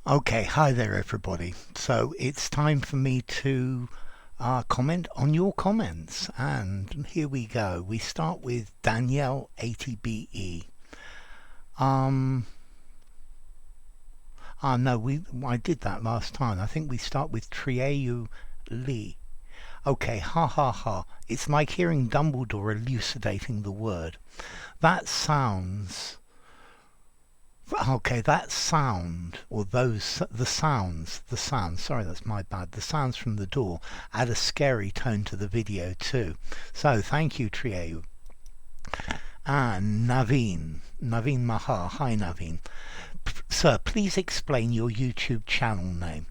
Okay, hi there everybody. So it's time for me to comment on your comments, and here we go. We start with Danielle 80BE. Um, no, I did that last time. I think we start with Trieu Lee. Okay, ha ha ha. It's like hearing Dumbledore elucidating the word. That sounds Okay, that sound, or the sounds, sorry, that's my bad, the sounds from the door add a scary tone to the video too. So, thank you, Trio. And Naveen Mahar, hi Naveen. Sir, please explain your YouTube channel name.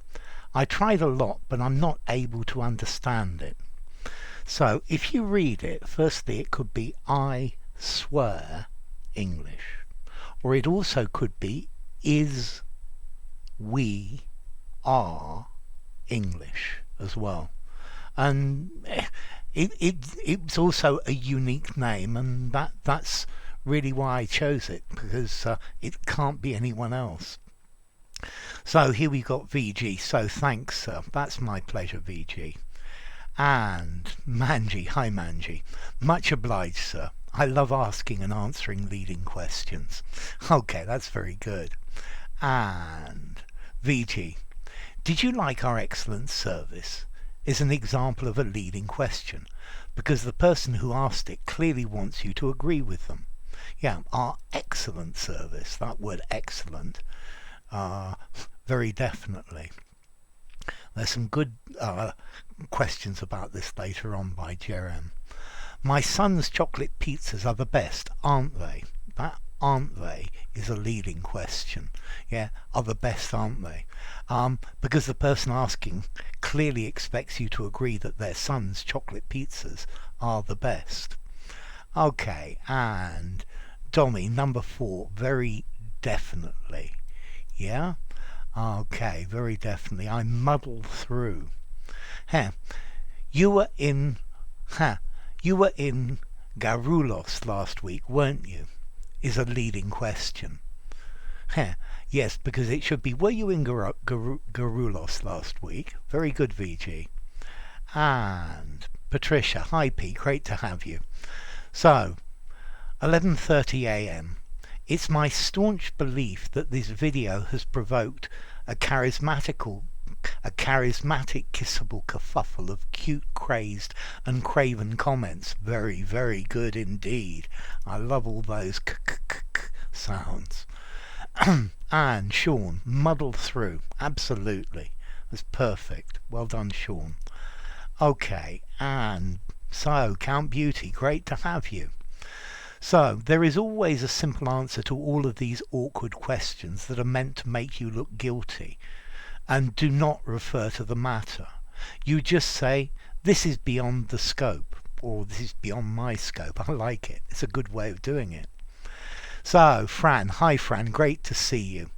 I tried a lot, but I'm not able to understand it. So, if you read it, firstly, it could be I swear English. Or it also could be is we are English as well. And it's also a unique name, and that's really why I chose it, because it can't be anyone else. So here we got VG. So thanks, sir. That's my pleasure, VG. And Manji, hi Manji. Much obliged, sir. I love asking and answering leading questions. Okay, that's very good. And VG, did you like our excellent service? Is an example of a leading question, because the person who asked it clearly wants you to agree with them. Yeah, our excellent service, that word excellent, very definitely. There's some good questions about this later on by Jerem. My son's chocolate pizzas are the best, aren't they? That aren't they is a leading question. Yeah, are the best, aren't they? Because the person asking clearly expects you to agree that their son's chocolate pizzas are the best. Okay, and Dommy, number 4, very definitely. Yeah? Okay, very definitely. I muddle through. Huh. You were in... Huh. You were in Garulos last week, weren't you? Is a leading question. Heh, yes, because it should be, were you in Garulos last week? Very good, VG. And Patricia, hi P, great to have you. So, 11:30 a.m. It's my staunch belief that this video has provoked a charismatic kissable kerfuffle of cute, crazed and craven comments. Very, very good indeed. I love all those sounds. And Sean, muddle through. Absolutely. That's perfect. Well done, Sean. Okay, and so, Count Beauty, great to have you. So, there is always a simple answer to all of these awkward questions that are meant to make you look guilty and do not refer to the matter. You just say, this is beyond the scope, or this is beyond my scope. I like it. It's a good way of doing it. So, Fran, hi Fran, great to see you.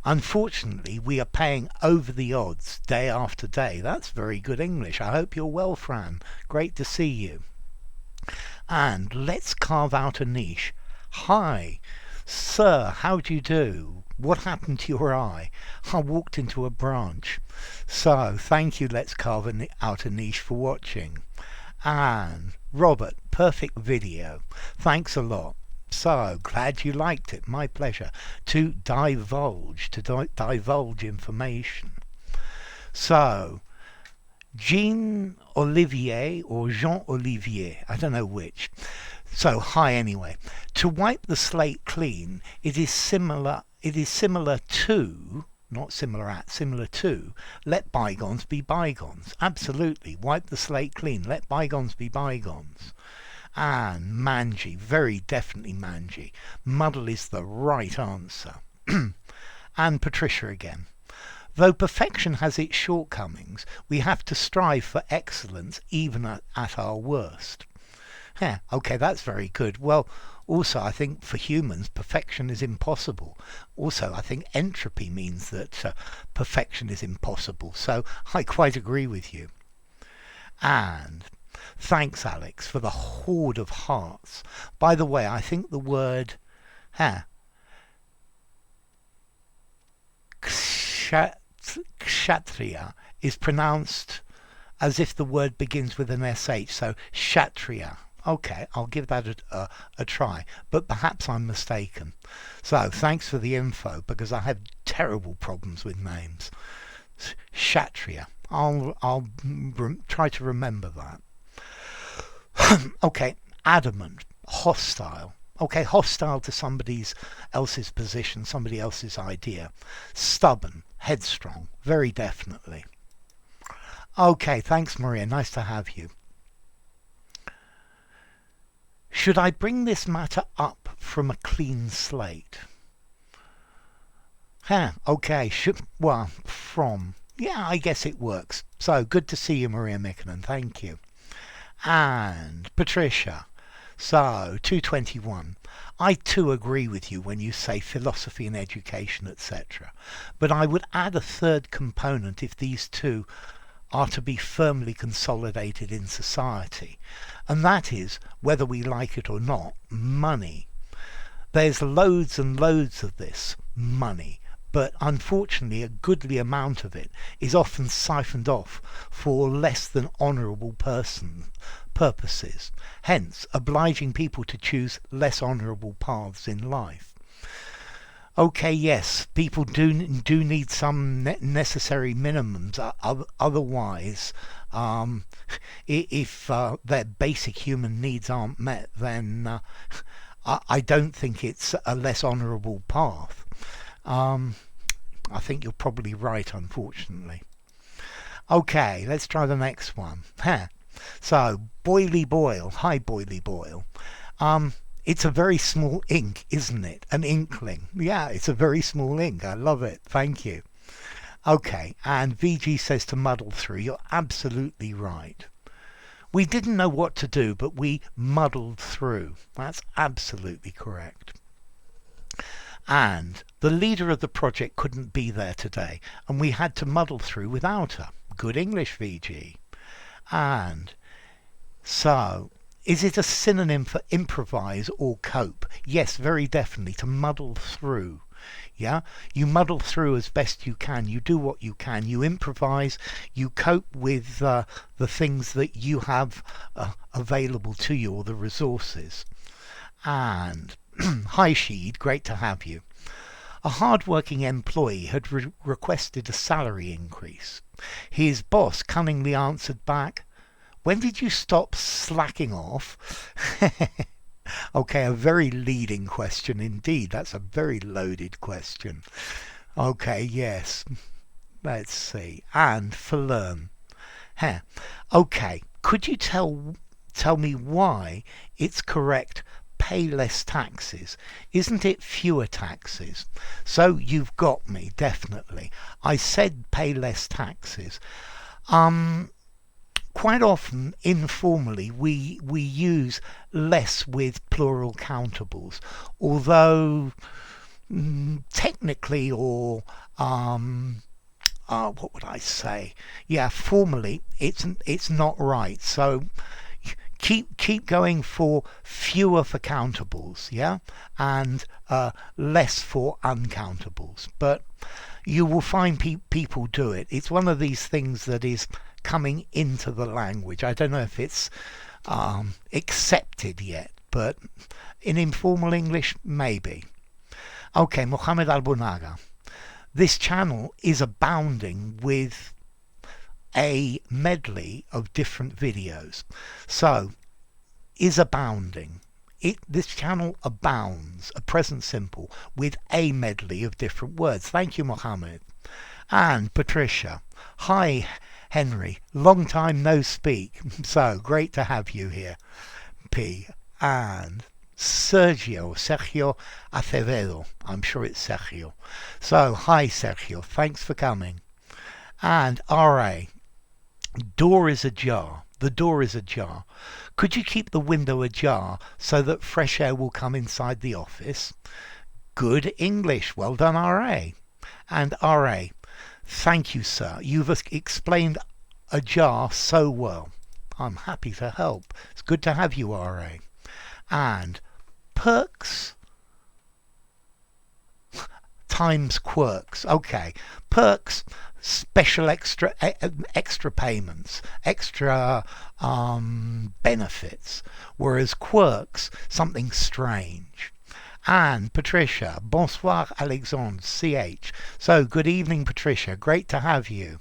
Unfortunately, we are paying over the odds day after day. That's very good English. I hope you're well, Fran. Great to see you. And let's carve out a niche. Hi, sir, how do you do? What happened to your eye? I walked into a branch. So, thank you, let's carve out a niche for watching. And Robert, perfect video. Thanks a lot. So, glad you liked it. My pleasure. To divulge information. So, Jean Olivier or Jean Olivier, I don't know which. So, hi anyway. To wipe the slate clean, it is similar to, not similar at, similar to, let bygones be bygones. Absolutely. Wipe the slate clean. Let bygones be bygones. And Manji, very definitely Manji. Muddle is the right answer. And Patricia again. Though perfection has its shortcomings, we have to strive for excellence even at our worst. Yeah, okay, that's very good. Well, also, I think for humans, perfection is impossible. Also, I think entropy means that perfection is impossible. So I quite agree with you. And thanks, Alex, for the horde of hearts. By the way, I think the word kshatriya is pronounced as if the word begins with an SH, so kshatriya. Okay, I'll give that a try, but perhaps I'm mistaken. So thanks for the info, because I have terrible problems with names. Kshatriya. I'll try to remember that. Okay, adamant, hostile. Okay, hostile to somebody else's position, somebody else's idea. Stubborn, headstrong, very definitely. Okay, thanks Maria, nice to have you. Should I bring this matter up from a clean slate? Okay, from. Yeah, I guess it works. So, good to see you, Maria Mikkonen, thank you. And Patricia, so 221. I too agree with you when you say philosophy and education, etc. But I would add a third component if these two are to be firmly consolidated in society, and that is, whether we like it or not, money. There's loads and loads of this money, but unfortunately a goodly amount of it is often siphoned off for less than honourable purposes, hence obliging people to choose less honourable paths in life. Okay, yes, people do need some necessary minimums, otherwise if their basic human needs aren't met, then I don't think it's a less honourable path. I think you're probably right, unfortunately. Okay, let's try the next one. So, Boily Boyle. Hi, Boily Boyle. It's a very small ink, isn't it? An inkling. Yeah, it's a very small ink. I love it. Thank you. Okay, and VG says to Muddle Through, you're absolutely right. We didn't know what to do, but we muddled through. That's absolutely correct. And the leader of the project couldn't be there today, and we had to muddle through without her. Good English, VG. And so, is it a synonym for improvise or cope? Yes, very definitely, to muddle through. Yeah, you muddle through as best you can. You do what you can. You improvise. You cope with the things that you have available to you, or the resources. And hi, Sheed, great to have you. A hard-working employee had requested a salary increase. His boss cunningly answered back, "When did you stop slacking off?" Okay, a very leading question indeed. That's a very loaded question. Okay, yes. Let's see. And for learn. Okay, could you tell me why it's correct pay less taxes? Isn't it fewer taxes? So you've got me, definitely. I said pay less taxes. Quite often, informally, we use less with plural countables, although technically, or what would I say? Yeah, formally, it's not right. So keep going for fewer for countables, yeah, and less for uncountables. But you will find people do it. It's one of these things that is coming into the language. I don't know if it's accepted yet, but in informal English, maybe. Okay, Mohammed Al-Bunaga. This channel is abounding with a medley of different videos. So, is abounding. This channel abounds, a present simple, with a medley of different words. Thank you, Mohammed. And Patricia. Hi, Henry. Long time no speak. So, great to have you here. P. And Sergio Acevedo. I'm sure it's Sergio. So, hi, Sergio. Thanks for coming. And R.A. Door is ajar. The door is ajar. Could you keep the window ajar so that fresh air will come inside the office? Good English. Well done, R.A. And R.A. Thank you, sir. You've explained ajar so well. I'm happy to help. It's good to have you, R.A. And perks times quirks. Okay. perks, special extra payments, extra benefits, whereas quirks, something strange. And Patricia, bonsoir Alexandre, CH. So, good evening, Patricia. Great to have you.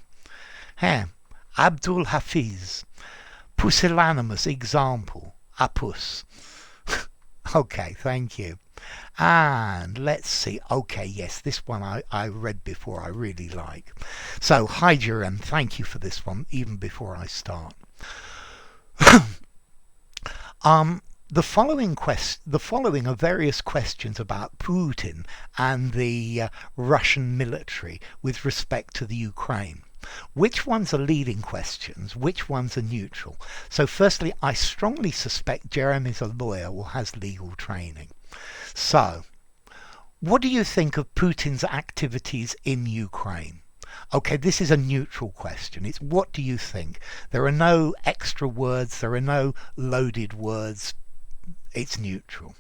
Abdul Hafiz, pusillanimous example, apus. Okay, thank you. And let's see. Okay, yes, this one I read before, I really like. So, hi, Jerem, thank you for this one, even before I start. The following are various questions about Putin and the Russian military with respect to the Ukraine. Which ones are leading questions? Which ones are neutral? So firstly, I strongly suspect Jeremy is a lawyer or has legal training. So, what do you think of Putin's activities in Ukraine? Okay, this is a neutral question. It's what do you think? There are no extra words, there are no loaded words. It's neutral.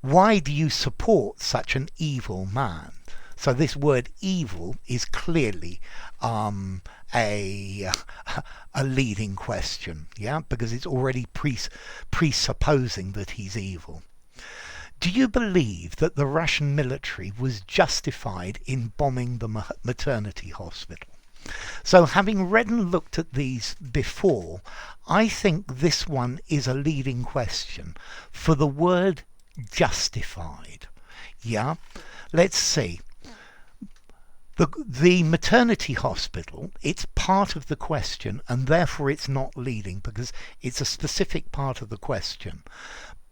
Why do you support such an evil man? So this word evil is clearly a leading question, yeah, because it's already presupposing that he's evil. Do you believe that the Russian military was justified in bombing the maternity hospital? So having read and looked at these before, I think this one is a leading question for the word justified. Yeah, let's see. The maternity hospital, it's part of the question and therefore it's not leading because it's a specific part of the question.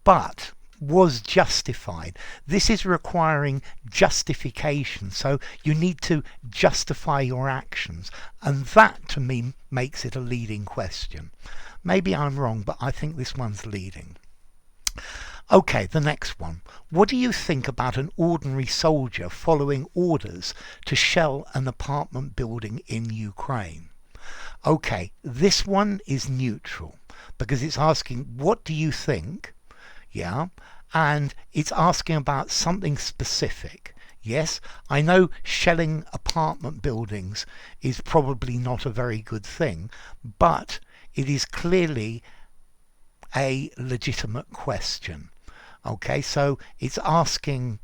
But was justified. This is requiring justification, so you need to justify your actions, and that to me makes it a leading question. Maybe I'm wrong, but I think this one's leading. Okay, the next one. What do you think about an ordinary soldier following orders to shell an apartment building in Ukraine? Okay, this one is neutral because it's asking what do you think? Yeah, and it's asking about something specific. Yes, I know shelling apartment buildings is probably not a very good thing, but it is clearly a legitimate question. Okay, so it's asking,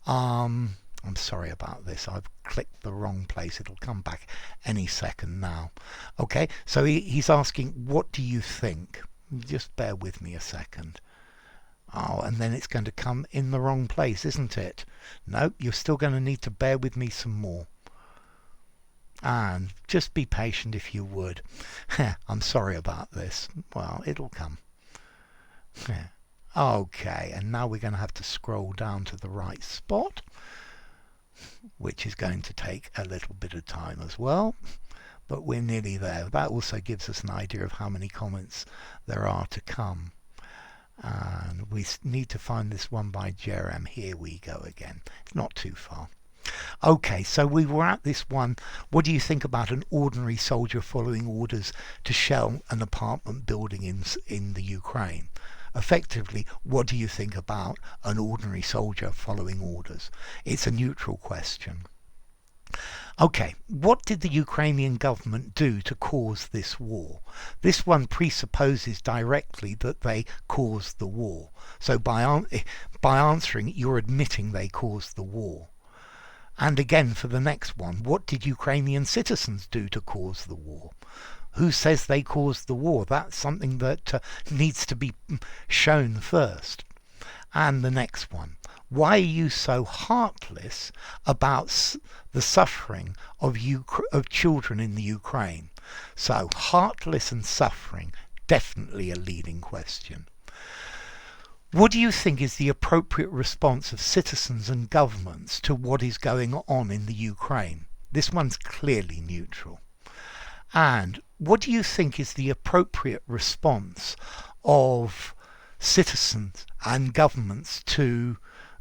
I'm sorry about this, I've clicked the wrong place, it'll come back any second now. Okay, so he's asking, what do you think? Just bear with me a second. Oh, and then it's going to come in the wrong place, isn't it? No, you're still going to need to bear with me some more. And just be patient if you would. I'm sorry about this. Well, it'll come. Okay, and now we're going to have to scroll down to the right spot, which is going to take a little bit of time as well. But we're nearly there. That also gives us an idea of how many comments there are to come. And we need to find this one by Jerem. Here we go again. It's not too far. Okay, so we were at this one. What do you think about an ordinary soldier following orders to shell an apartment building in the Ukraine? Effectively, what do you think about an ordinary soldier following orders? It's a neutral question. Okay, what did the Ukrainian government do to cause this war? This one presupposes directly that they caused the war. So by answering, you're admitting they caused the war. And again, for the next one, what did Ukrainian citizens do to cause the war? Who says they caused the war? That's something that needs to be shown first. And the next one. Why are you so heartless about the suffering of children in the Ukraine? So, heartless and suffering, definitely a leading question. What do you think is the appropriate response of citizens and governments to what is going on in the Ukraine? This one's clearly neutral. And what do you think is the appropriate response of citizens and governments to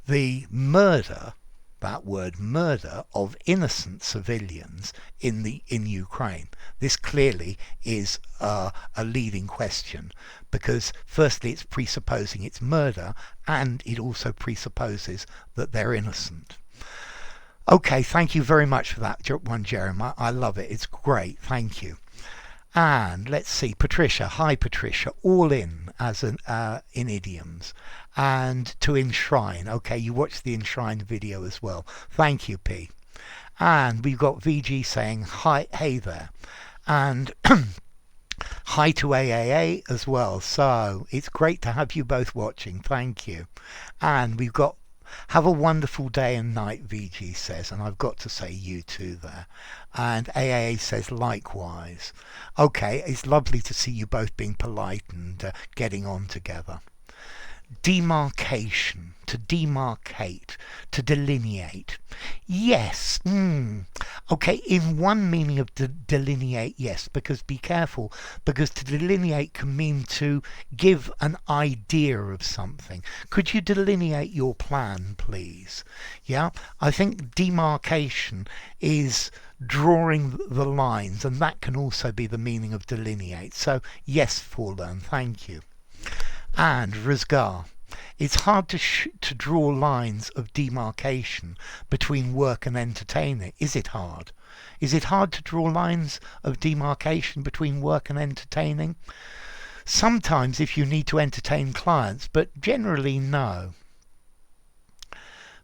the murder, that word murder, of innocent civilians in Ukraine? This clearly is a leading question because firstly it's presupposing it's murder and it also presupposes that they're innocent. Okay, thank you very much for that one, Jeremy. I love it. It's great. Thank you. And let's see, Patricia. Hi, Patricia. All in as an in idioms, and to enshrine. Okay, you watched the enshrined video as well. Thank you, P. And we've got VG saying hi, hey there, and hi to AAA as well. So it's great to have you both watching. Thank you. And we've got have a wonderful day and night, VG says, and I've got to say you too there. And AAA says likewise. Okay, it's lovely to see you both being polite and getting on together. Demarcation, to demarcate, to delineate. Yes. Okay, in one meaning of delineate, yes, because be careful, because to delineate can mean to give an idea of something. Could you delineate your plan, please? Yeah, I think demarcation is drawing the lines, and that can also be the meaning of delineate. So yes, Forlern, thank you. And Rizgar, it's hard to draw lines of demarcation between work and entertaining. Is it hard? Is it hard to draw lines of demarcation between work and entertaining? Sometimes if you need to entertain clients, but generally no.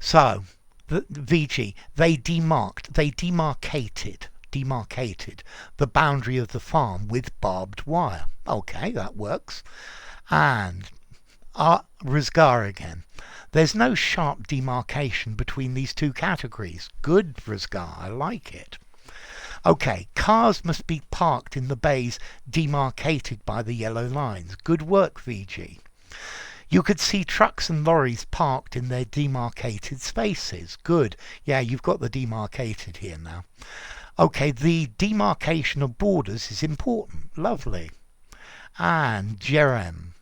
So, the VG, they demarcated the boundary of the farm with barbed wire. Okay, that works. And Rizgar again. There's no sharp demarcation between these two categories. Good, Rizgar, I like it. Okay, cars must be parked in the bays demarcated by the yellow lines. Good work, VG. You could see trucks and lorries parked in their demarcated spaces. Good. Yeah, you've got the demarcated here now. Okay, the demarcation of borders is important. Lovely. And Jerem.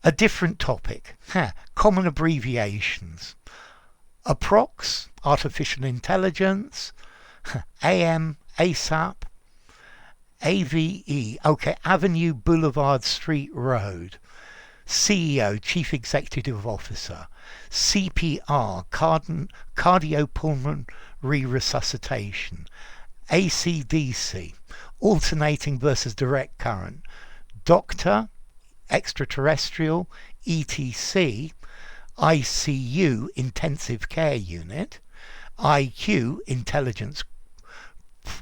A different topic. Common abbreviations. Approx, artificial intelligence, AM, ASAP, AVE, okay, Avenue, Boulevard, Street, Road. CEO, Chief Executive Officer. CPR, cardiopulmonary resuscitation. ACDC, alternating versus direct current. Doctor, extraterrestrial, ETC, ICU, intensive care unit, IQ, intelligence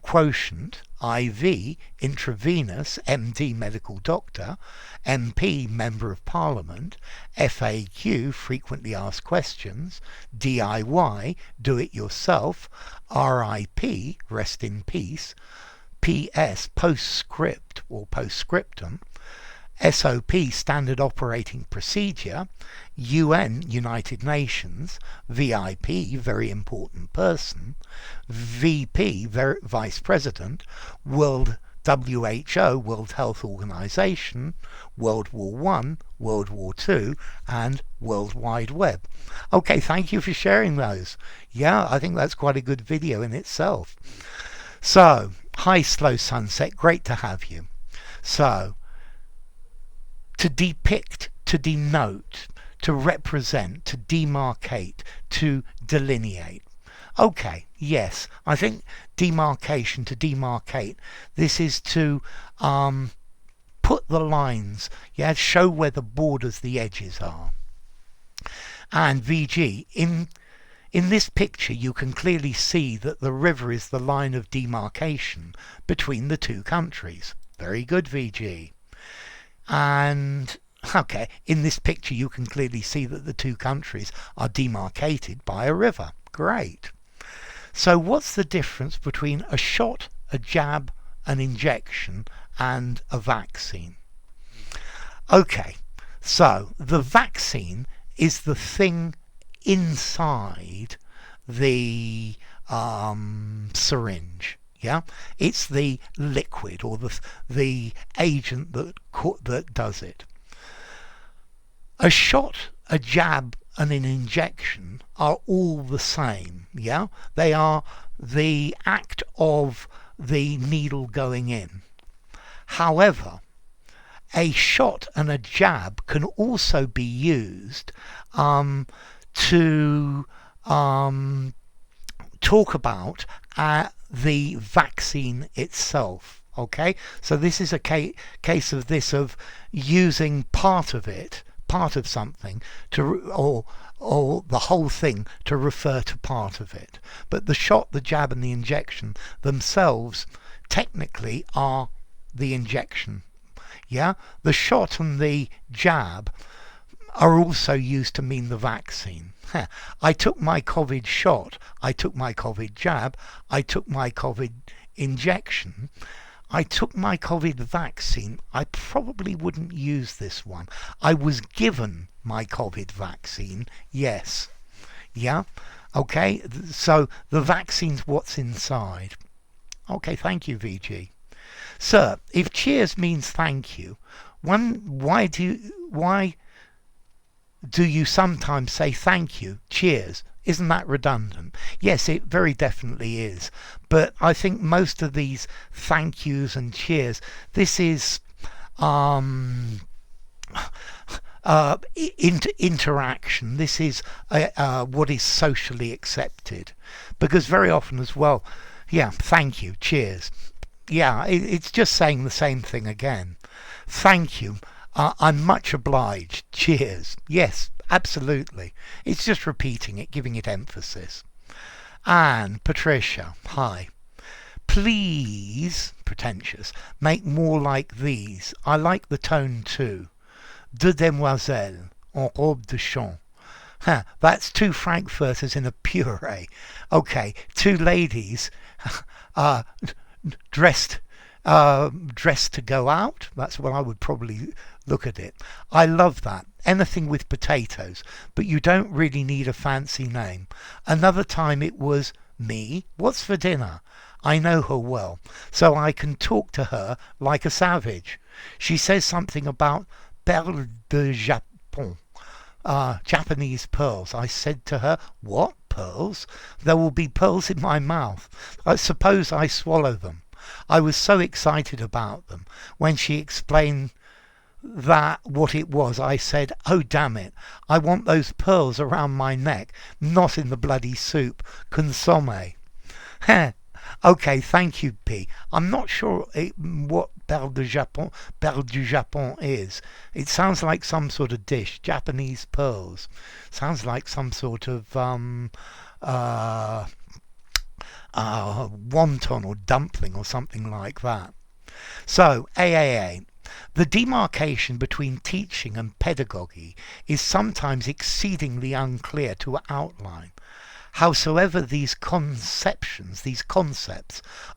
quotient, IV, intravenous, MD, medical doctor, MP, member of parliament, FAQ, frequently asked questions, DIY, do it yourself, RIP, rest in peace, PS, postscript or postscriptum, SOP, Standard Operating Procedure, UN, United Nations, VIP, Very Important Person, VP, Vice President, World WHO, World Health Organization, World War I, World War II, and World Wide Web. Okay, thank you for sharing those. Yeah, I think that's quite a good video in itself. So, hi Slow Sunset, great to have you. So, to depict, to denote, to represent, to demarcate, to delineate. Okay, yes, I think demarcation, to demarcate, this is to put the lines, yeah, show where the borders, the edges are. And VG, in this picture you can clearly see that the river is the line of demarcation between the two countries. Very good, VG. And okay, in this picture you can clearly see that the two countries are demarcated by a river. Great. So what's the difference between a shot, a jab, an injection, and a vaccine? Okay, so the vaccine is the thing inside the syringe. Yeah, it's the liquid or the agent that does it. A shot, a jab, and an injection are all the same. Yeah, they are the act of the needle going in. However, a shot and a jab can also be used to talk about the vaccine itself. Okay, so this is a case of this, of using part of it, part of something, to or the whole thing to refer to part of it. But the shot, the jab, and the injection themselves technically are the injection. Yeah, the shot and the jab are also used to mean the vaccine. I took my COVID shot, I took my COVID jab, I took my COVID injection, I took my COVID vaccine. I probably wouldn't use this one. I was given my COVID vaccine, yes. Yeah, okay, so the vaccine's what's inside. Okay, thank you, VG. Sir, if cheers means thank you, why do you sometimes say thank you, cheers? Isn't that redundant? Yes, it very definitely is. But I think most of these thank yous and cheers, this is interaction. This is what is socially accepted. Because very often as well, yeah, thank you, cheers. Yeah, it's just saying the same thing again. Thank you. I'm much obliged. Cheers. Yes, absolutely. It's just repeating it, giving it emphasis. And Patricia, hi. Please, pretentious, make more like these. I like the tone too. Deux demoiselles en robe de chambre. That's two frankfurters in a puree. Okay, two ladies dressed to go out. That's what I would probably look at it. I love that. Anything with potatoes, but you don't really need a fancy name. Another time it was, me, what's for dinner? I know her well, so I can talk to her like a savage. She says something about perles de Japon, Japanese pearls. I said to her, what, pearls? There will be pearls in my mouth. I suppose I swallow them. I was so excited about them. When she explained that what it was, I said, oh damn it, I want those pearls around my neck, not in the bloody soup. Consomme. Okay, thank you, P. I'm not sure what perles du Japon is. It sounds like some sort of dish. Japanese pearls. Sounds like some sort of wonton or dumpling or something like that. So, AAA. The demarcation between teaching and pedagogy is sometimes exceedingly unclear to outline. Howsoever these concepts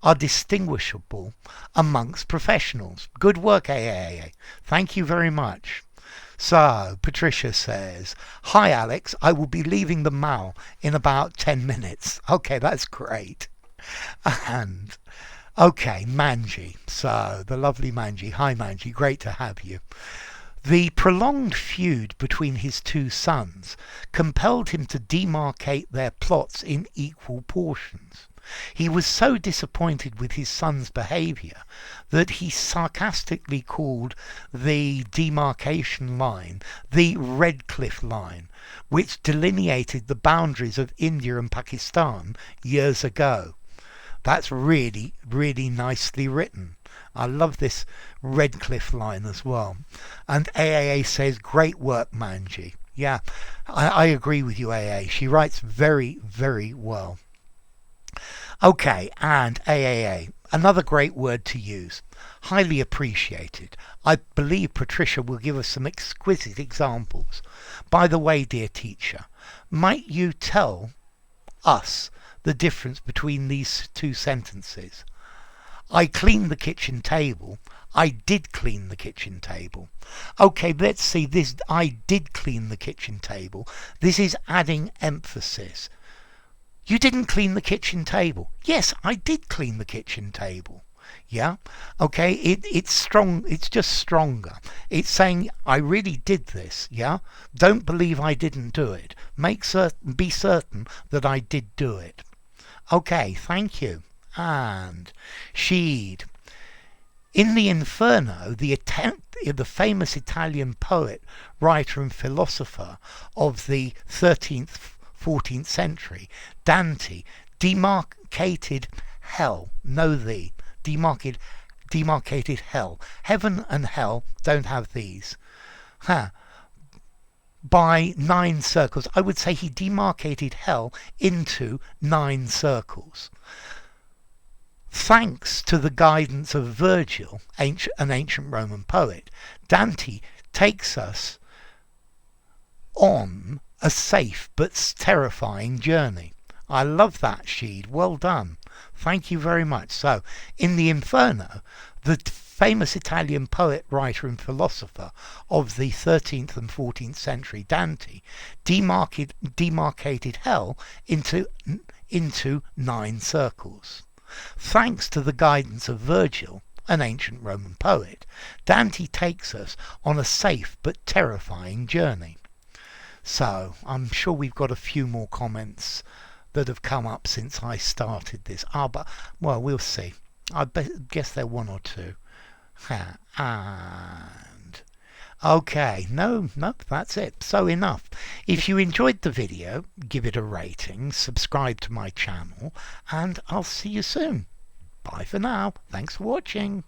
are distinguishable amongst professionals. Good work, AAA. Thank you very much. So, Patricia says, hi Alex, I will be leaving the mall in about 10 minutes. Okay, that's great. And, okay, Manji. So, the lovely Manji. Hi Manji, great to have you. The prolonged feud between his two sons compelled him to demarcate their plots in equal portions. He was so disappointed with his son's behaviour that he sarcastically called the demarcation line the Redcliffe line, which delineated the boundaries of India and Pakistan years ago. That's really, really nicely written. I love this Redcliffe line as well. And AAA says, great work, Manji. Yeah, I agree with you, AA. She writes very, very well. Okay, and AAA, another great word to use. Highly appreciated. I believe Patricia will give us some exquisite examples. By the way, dear teacher, might you tell us the difference between these two sentences? I cleaned the kitchen table. I did clean the kitchen table. Okay, let's see this. I did clean the kitchen table. This is adding emphasis. You didn't clean the kitchen table. Yes, I did clean the kitchen table. Yeah, okay, it's strong. It's just stronger. It's saying I really did this. Yeah, don't believe I didn't do it. Be certain that I did do it. Okay, thank you. And Sheed. In the Inferno, the famous Italian poet, writer and philosopher of the 13th, 14th century, Dante, demarcated hell. No the. Demarcated hell. Heaven and hell don't have these. By 9 circles. I would say he demarcated hell into 9 circles. Thanks to the guidance of Virgil, an ancient Roman poet, Dante takes us on a safe but terrifying journey. I love that, Sheed. Well done. Thank you very much. So, in the Inferno, the famous Italian poet, writer and philosopher of the 13th and 14th century, Dante, demarcated hell into 9 circles. Thanks to the guidance of Virgil, an ancient Roman poet, Dante takes us on a safe but terrifying journey. So, I'm sure we've got a few more comments that have come up since I started this. But, well, we'll see. I guess they're 1 or 2. And okay, no, that's it. So enough. If you enjoyed the video, give it a rating, subscribe to my channel, and I'll see you soon. Bye for now. Thanks for watching.